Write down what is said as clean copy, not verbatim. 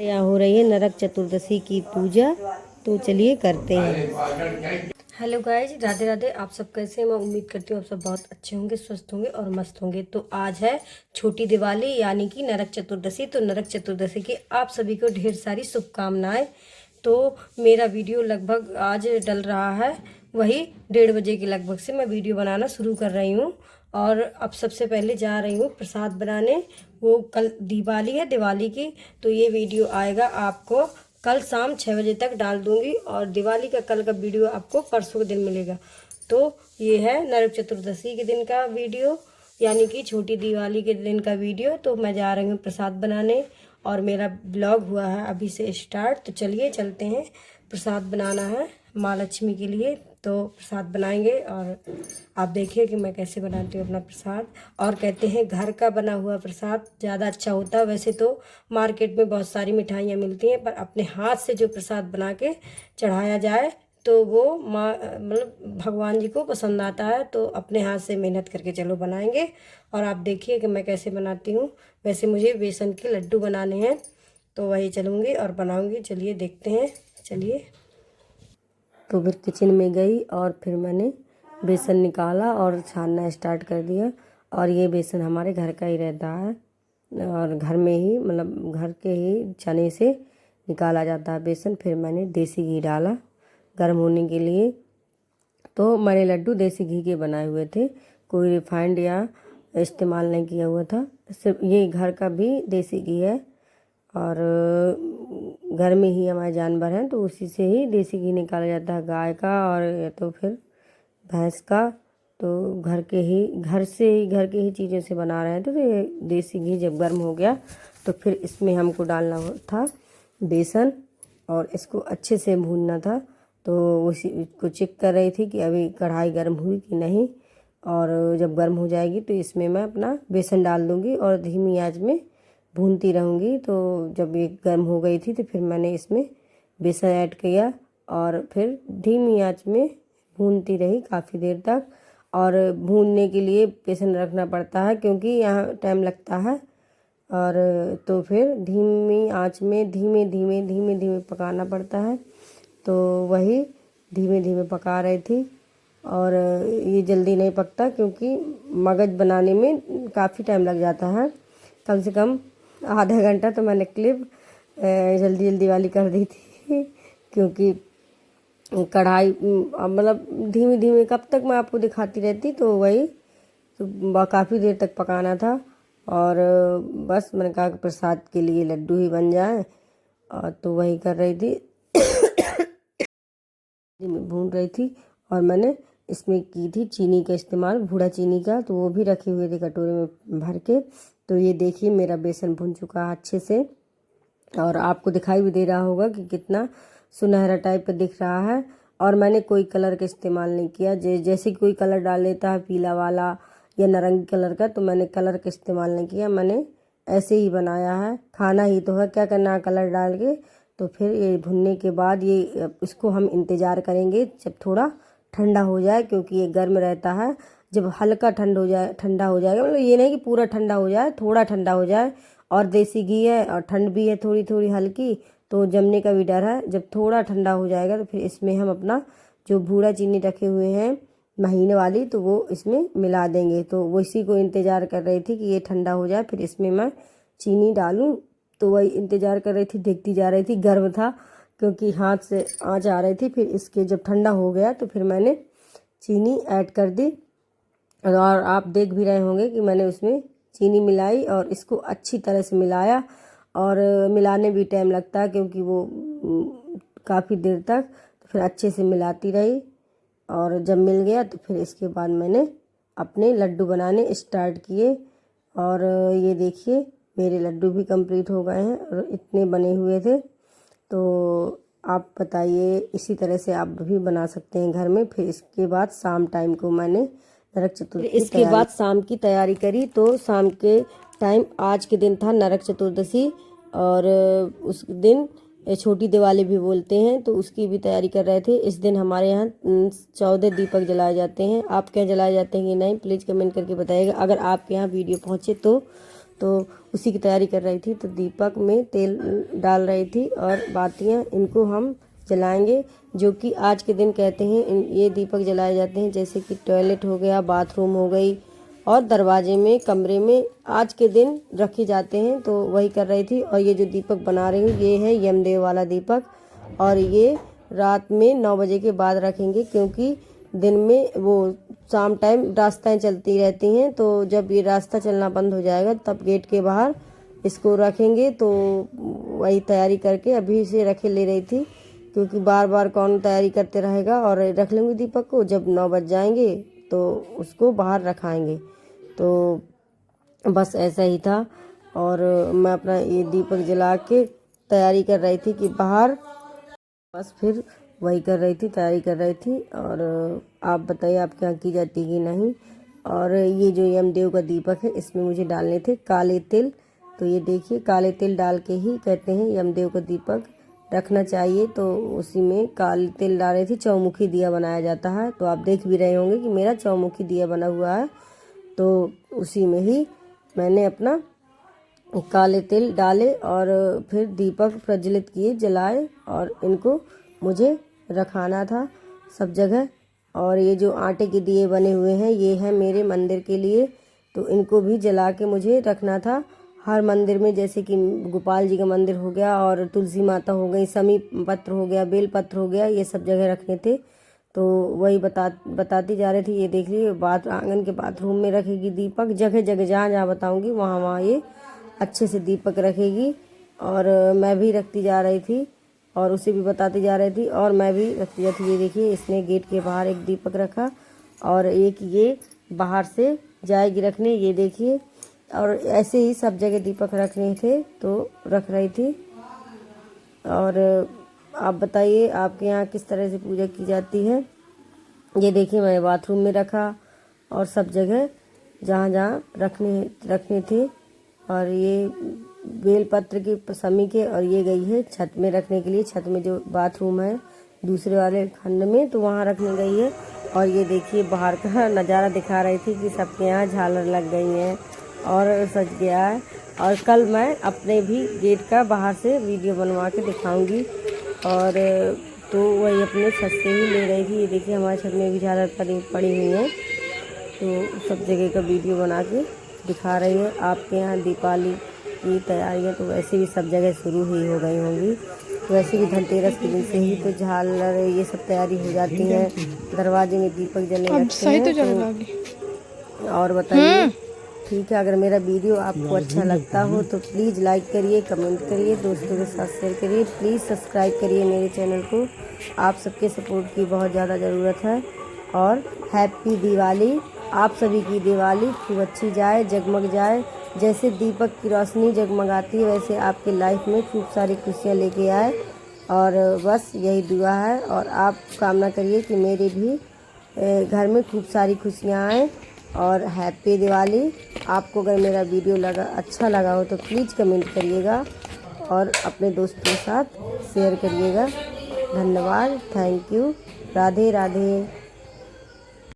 यहाँ हो रही है नरक चतुर्दशी की पूजा, तो चलिए करते हैं। Hello guys, Radhe Radhe. आप सब कैसे हैं? मैं उम्मीद करती हूँ आप सब बहुत अच्छे होंगे, स्वस्थ होंगे और मस्त होंगे। तो आज है छोटी दिवाली यानी कि नरक चतुर्दशी। तो नरक चतुर्दशी की आप सभी को ढेर सारी शुभकामनाएं। तो मेरा वीडियो लगभग आज डल रहा है, वही 1:30 बजे के लगभग से मैं वीडियो बनाना शुरू कर रही हूँ। और अब सबसे पहले जा रही हूँ प्रसाद बनाने। वो कल दिवाली है, दिवाली की, तो ये वीडियो आएगा आपको कल शाम 6 बजे तक डाल दूंगी। और दिवाली का कल का वीडियो आपको परसों के दिन मिलेगा। तो ये है नरक चतुर्दशी के दिन का वीडियो, यानी कि छोटी दिवाली के दिन का वीडियो। तो मैं जा रही हूँ प्रसाद बनाने और मेरा ब्लॉग हुआ है अभी से स्टार्ट। तो चलिए चलते हैं, प्रसाद बनाना है माँ लक्ष्मी के लिए। तो प्रसाद बनाएंगे और आप देखिए कि मैं कैसे बनाती हूँ अपना प्रसाद। और कहते हैं घर का बना हुआ प्रसाद ज़्यादा अच्छा होता है। वैसे तो मार्केट में बहुत सारी मिठाइयाँ मिलती हैं, पर अपने हाथ से जो प्रसाद बना के चढ़ाया जाए तो वो माँ मतलब भगवान जी को पसंद आता है। तो अपने हाथ से मेहनत करके चलो बनाएंगे। और आप देखिए कि मैं कैसे बनाती हूँ। वैसे मुझे बेसन के लड्डू बनाने हैं, तो वही चलूँगी और बनाऊँगी। चलिए देखते हैं, चलिए। तो फिर किचन में गई और फिर मैंने बेसन निकाला और छानना स्टार्ट कर दिया। और ये बेसन हमारे घर का ही रहता है और घर में ही मतलब घर के ही चने से निकाला जाता है बेसन। फिर मैंने देसी घी डाला गर्म होने के लिए। तो मैंने लड्डू देसी घी के बनाए हुए थे, कोई रिफाइंड या इस्तेमाल नहीं किया हुआ था। सिर्फ ये घर का भी देसी घी है और घर में ही हमारे जानवर हैं तो उसी से ही देसी घी निकाला जाता है, गाय का और या तो फिर भैंस का। तो घर के ही घर के ही चीज़ों से बना रहे थे। तो ये देसी घी जब गर्म हो गया तो फिर इसमें हमको डालना था बेसन और इसको अच्छे से भूनना था। तो उसी को चेक कर रही थी कि अभी कढ़ाई गर्म हुई कि नहीं। और जब गर्म हो जाएगी तो इसमें मैं अपना बेसन डाल दूँगी और धीमी आंच में भूनती रहूँगी। तो जब ये गर्म हो गई थी तो फिर मैंने इसमें बेसन ऐड किया और फिर धीमी आंच में भूनती रही काफ़ी देर तक। और भूनने के लिए बेसन रखना पड़ता है क्योंकि यहाँ टाइम लगता है। और तो फिर धीमी आंच में धीमे धीमे पकाना पड़ता है। तो वही धीमे धीमे पका रही थी। और ये जल्दी नहीं पकता क्योंकि मगज बनाने में काफ़ी टाइम लग जाता है, कम से कम आधा घंटा। तो मैंने क्लिप जल्दी वाली कर दी थी क्योंकि कढ़ाई मतलब धीमे कब तक मैं आपको दिखाती रहती। तो वही तो काफ़ी देर तक पकाना था। और बस मैंने कहा कि प्रसाद के लिए लड्डू ही बन जाए, और तो वही कर रही थी। मैं भून रही थी और मैंने इसमें की थी चीनी का इस्तेमाल, भूरा चीनी का, तो वो भी रखे हुए थे कटोरे में भर के। तो ये देखिए मेरा बेसन भुन चुका है अच्छे से और आपको दिखाई भी दे रहा होगा कि कितना सुनहरा टाइप का दिख रहा है। और मैंने कोई कलर का इस्तेमाल नहीं किया। जैसे कोई कलर डाल लेता है पीला वाला या नारंगी कलर का, तो मैंने कलर का इस्तेमाल नहीं किया। मैंने ऐसे ही बनाया है, खाना ही तो है, क्या करना है कलर डाल के। तो फिर ये भुनने के बाद ये इसको हम इंतज़ार करेंगे जब थोड़ा ठंडा हो जाए, क्योंकि ये गर्म रहता है। जब हल्का ठंडा हो जाएगा, मतलब ये नहीं कि पूरा ठंडा हो जाए, थोड़ा ठंडा हो जाए। और देसी घी है और ठंड भी है थोड़ी हल्की, तो जमने का भी डर है। जब थोड़ा ठंडा हो जाएगा तो फिर इसमें हम अपना जो भूरा चीनी रखे हुए हैं महीने वाली, तो वो इसमें मिला देंगे। तो वो इसी को इंतज़ार कर रही थी कि ये ठंडा हो जाए फिर इसमें मैं चीनी डालूं। तो वही इंतज़ार कर रही थी, देखती जा रही थी। गर्म था क्योंकि हाथ से आँच आ रही थी। फिर इसके जब ठंडा हो गया तो फिर मैंने चीनी ऐड कर दी। और आप देख भी रहे होंगे कि मैंने उसमें चीनी मिलाई और इसको अच्छी तरह से मिलाया। और मिलाने भी टाइम लगता है क्योंकि वो काफ़ी देर तक, तो फिर अच्छे से मिलाती रही। और जब मिल गया तो फिर इसके बाद मैंने अपने लड्डू बनाने स्टार्ट किए। और ये देखिए मेरे लड्डू भी कंप्लीट हो गए हैं और इतने बने हुए थे। तो आप बताइए, इसी तरह से आप भी बना सकते हैं घर में। फिर इसके बाद शाम टाइम को मैंने नरक चतुर्दशी इसके बाद शाम की तैयारी करी। तो शाम के टाइम आज के दिन था नरक चतुर्दशी और उस दिन छोटी दिवाली भी बोलते हैं, तो उसकी भी तैयारी कर रहे थे। इस दिन हमारे यहाँ 14 दीपक जलाए जाते हैं। आप क्या जलाए जाते हैं कि नहीं, प्लीज़ कमेंट करके बताइएगा। अगर आपके यहाँ वीडियो पहुँचे तो उसी की तैयारी कर रही थी। तो दीपक में तेल डाल रही थी और बातियाँ इनको हम जलाएंगे, जो कि आज के दिन कहते हैं ये दीपक जलाए जाते हैं, जैसे कि टॉयलेट हो गया, बाथरूम हो गई और दरवाजे में, कमरे में आज के दिन रखे जाते हैं। तो वही कर रही थी। और ये जो दीपक बना रही हूँ ये है यमदेव वाला दीपक, और ये रात में 9 बजे के बाद रखेंगे, क्योंकि दिन में वो शाम टाइम रास्ताएं चलती रहती हैं। तो जब ये रास्ता चलना बंद हो जाएगा तब गेट के बाहर इसको रखेंगे। तो वही तैयारी करके अभी से रखे ले रही थी, क्योंकि बार बार कौन तैयारी करते रहेगा। और रख लेंगे दीपक को, जब 9 बज जाएंगे तो उसको बाहर रखाएंगे। तो बस ऐसा ही था। और मैं अपना ये दीपक जला के तैयारी कर रही थी कि बाहर, बस फिर वही कर रही थी, तैयारी कर रही थी। और आप बताइए आपके यहाँ की जाती है कि नहीं। और ये जो यमदेव का दीपक है इसमें मुझे डालने थे काले तिल। तो ये देखिए काले तिल डाल के ही कहते हैं यमदेव का दीपक रखना चाहिए। तो उसी में काले तिल डाल रही थी। चौमुखी दिया बनाया जाता है, तो आप देख भी रहे होंगे कि मेरा चौमुखी दिया बना हुआ है। तो उसी में ही मैंने अपना काले तिल डाले और फिर दीपक प्रज्वलित किए, जलाए, और इनको मुझे रखाना था सब जगह। और ये जो आटे के दिए बने हुए हैं ये हैं मेरे मंदिर के लिए, तो इनको भी जला के मुझे रखना था हर मंदिर में, जैसे कि गोपाल जी का मंदिर हो गया और तुलसी माता हो गई, समी पत्र हो गया, बेल पत्र हो गया, ये सब जगह रखने थे। तो वही बताती जा रही थी। ये देख लीजिए आंगन के बाथरूम में रखेगी दीपक, जगह जगह जहाँ जहाँ बताऊँगी वहाँ वहाँ ये अच्छे से दीपक रखेगी। और मैं भी रखती जा रही थी और उसे भी बताती जा रही थी और मैं भी रखती जाती थी। ये देखिए इसने गेट के बाहर एक दीपक रखा और एक ये बाहर से जाएगी रखने, ये देखिए। और ऐसे ही सब जगह दीपक रखने थे तो रख रही थी। और आप बताइए आपके यहाँ किस तरह से पूजा की जाती है। ये देखिए मैं बाथरूम में रखा और सब जगह जहाँ जहाँ रखने थे। और ये बेलपत्र की समी के, और ये गई है छत में रखने के लिए, छत में जो बाथरूम है दूसरे वाले खंड में, तो वहाँ रखने गई है। और ये देखिए बाहर का नज़ारा दिखा रही थी कि सबके यहाँ झालर लग गई हैं और सज गया है। और कल मैं अपने भी गेट का बाहर से वीडियो बनवा के दिखाऊंगी। और तो वही अपने छत से ही ले रही थी। ये देखिए हमारे छत में भी झालर पड़ी हुई है, तो सब जगह का वीडियो बना के दिखा रही है। आपके यहाँ दीपावली की तैयारियाँ तो वैसे भी सब जगह शुरू ही हो गई होंगी। वैसे भी धनतेरस के दिन से ही तो झालर ये सब तैयारी हो जाती है, दरवाजे में दीपक जलने लगते हैं। तो और बताइए, ठीक है, अगर मेरा वीडियो आपको अच्छा लगता हो तो प्लीज़ लाइक करिए, कमेंट करिए, दोस्तों के साथ शेयर करिए, प्लीज़ सब्सक्राइब करिए मेरे चैनल को। आप सबके सपोर्ट की बहुत ज़्यादा ज़रूरत है। और हैप्पी दिवाली। आप सभी की दिवाली खूब अच्छी जाए, जगमग जाए। जैसे दीपक की रोशनी जगमगाती है वैसे आपकी लाइफ में खूब सारी खुशियाँ लेके आए। और बस यही दुआ है। और आप कामना करिए कि मेरे भी घर में खूब सारी खुशियाँ आएँ। और हैप्पी दिवाली। आपको अगर मेरा वीडियो अच्छा लगा हो तो प्लीज़ कमेंट करिएगा और अपने दोस्तों के साथ शेयर करिएगा। धन्यवाद, थैंक यू, राधे राधे।